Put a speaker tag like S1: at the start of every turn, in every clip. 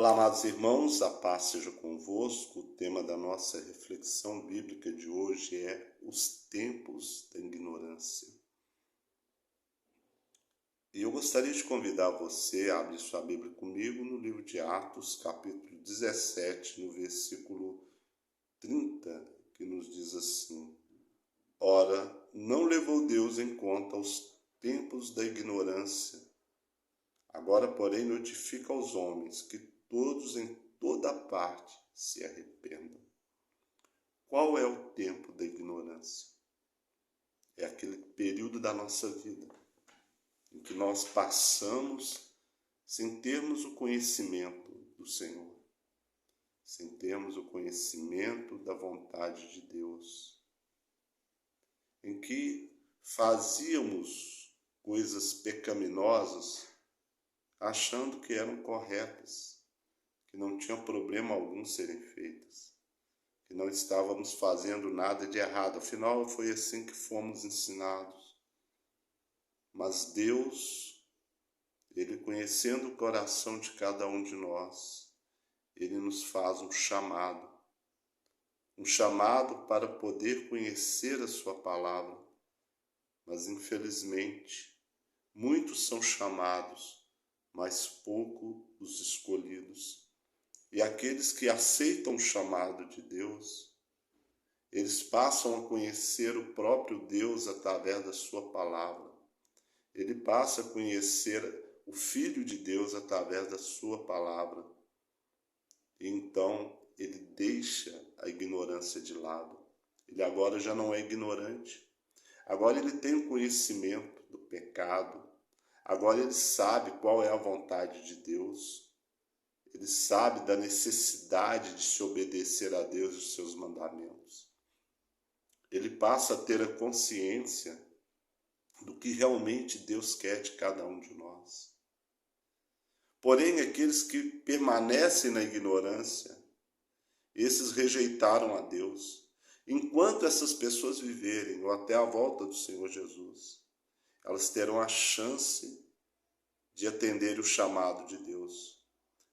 S1: Olá, amados irmãos, a paz seja convosco. O tema da nossa reflexão bíblica de hoje é os tempos da ignorância. E eu gostaria de convidar você a abrir sua Bíblia comigo no livro de Atos, capítulo 17, no versículo 30, que nos diz assim: Ora, não levou Deus em conta os tempos da ignorância. Agora, porém, notifica aos homens que todos em toda parte se arrependam. Qual é o tempo da ignorância? É aquele período da nossa vida em que nós passamos sem termos o conhecimento do Senhor, sem termos o conhecimento da vontade de Deus, em que fazíamos coisas pecaminosas achando que eram corretas, que não tinha problema algum serem feitas, que não estávamos fazendo nada de errado. Afinal, foi assim que fomos ensinados. Mas Deus, Ele conhecendo o coração de cada um de nós, Ele nos faz um chamado para poder conhecer a sua palavra. Mas, infelizmente, muitos são chamados, mas pouco os escolhidos. E aqueles que aceitam o chamado de Deus, eles passam a conhecer o próprio Deus através da sua palavra. Ele passa a conhecer o Filho de Deus através da sua palavra. E então ele deixa a ignorância de lado. Ele agora já não é ignorante. Agora ele tem o conhecimento do pecado. Agora ele sabe qual é a vontade de Deus. Ele sabe da necessidade de se obedecer a Deus e os seus mandamentos. Ele passa a ter a consciência do que realmente Deus quer de cada um de nós. Porém, aqueles que permanecem na ignorância, esses rejeitaram a Deus. Enquanto essas pessoas viverem, ou até a volta do Senhor Jesus, elas terão a chance de atender o chamado de Deus.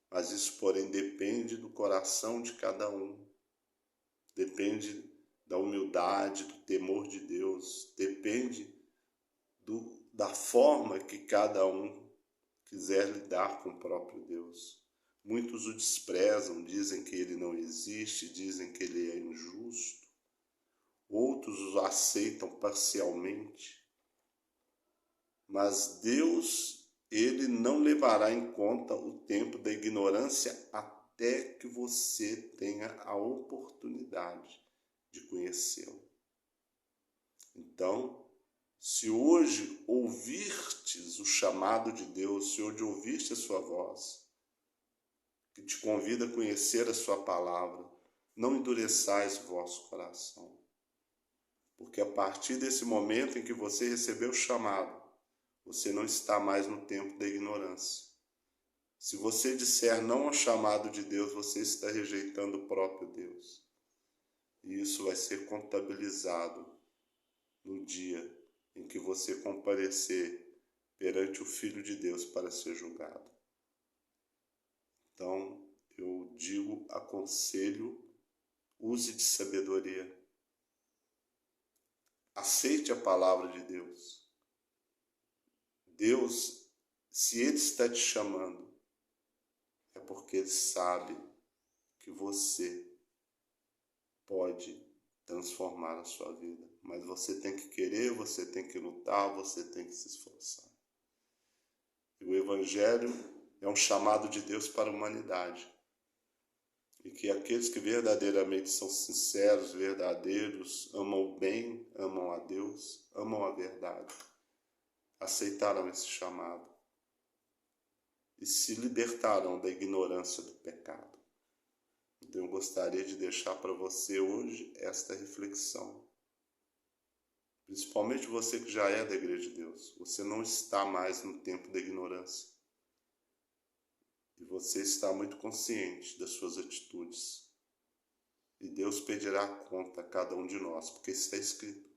S1: Mas isso, porém, depende do coração de cada um. Depende da humildade, do temor de Deus. Depende da forma que cada um quiser lidar com o próprio Deus. Muitos o desprezam, dizem que ele não existe, dizem que ele é injusto. Outros o aceitam parcialmente. Mas Deus, ele não levará em conta o tempo da ignorância até que você tenha a oportunidade de conhecê-lo. Então, se hoje ouvirtes o chamado de Deus, se hoje ouvirtes a sua voz, que te convida a conhecer a sua palavra, não endureçais o vosso coração. Porque a partir desse momento em que você recebeu o chamado, você não está mais no tempo da ignorância. Se você disser não ao chamado de Deus, você está rejeitando o próprio Deus. E isso vai ser contabilizado no dia em que você comparecer perante o Filho de Deus para ser julgado. Então, eu digo, aconselho, use de sabedoria. Aceite a palavra de Deus. Deus, se Ele está te chamando, é porque Ele sabe que você pode transformar a sua vida. Mas você tem que querer, você tem que lutar, você tem que se esforçar. E o Evangelho é um chamado de Deus para a humanidade. E que aqueles que verdadeiramente são sinceros, verdadeiros, amam o bem, amam a Deus, amam a verdade, aceitarão esse chamado e se libertarão da ignorância do pecado. Então eu gostaria de deixar para você hoje esta reflexão. Principalmente você que já é da Igreja de Deus. Você não está mais no tempo da ignorância. E você está muito consciente das suas atitudes. E Deus pedirá conta a cada um de nós, porque está escrito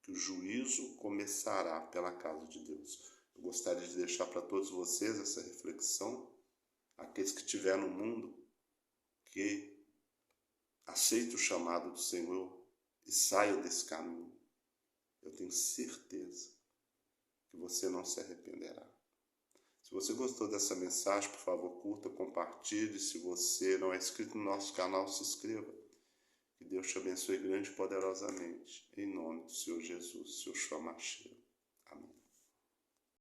S1: que o juízo começará pela casa de Deus. Eu gostaria de deixar para todos vocês essa reflexão aqueles que estiver no mundo, que aceite o chamado do Senhor e saia desse caminho. Eu tenho certeza que você não se arrependerá. Se você gostou dessa mensagem, por favor, curta, compartilhe. Se você não é inscrito no nosso canal, se inscreva. Que Deus te abençoe grande e poderosamente. Em nome do Senhor Jesus, seu Yeshua Mashiach.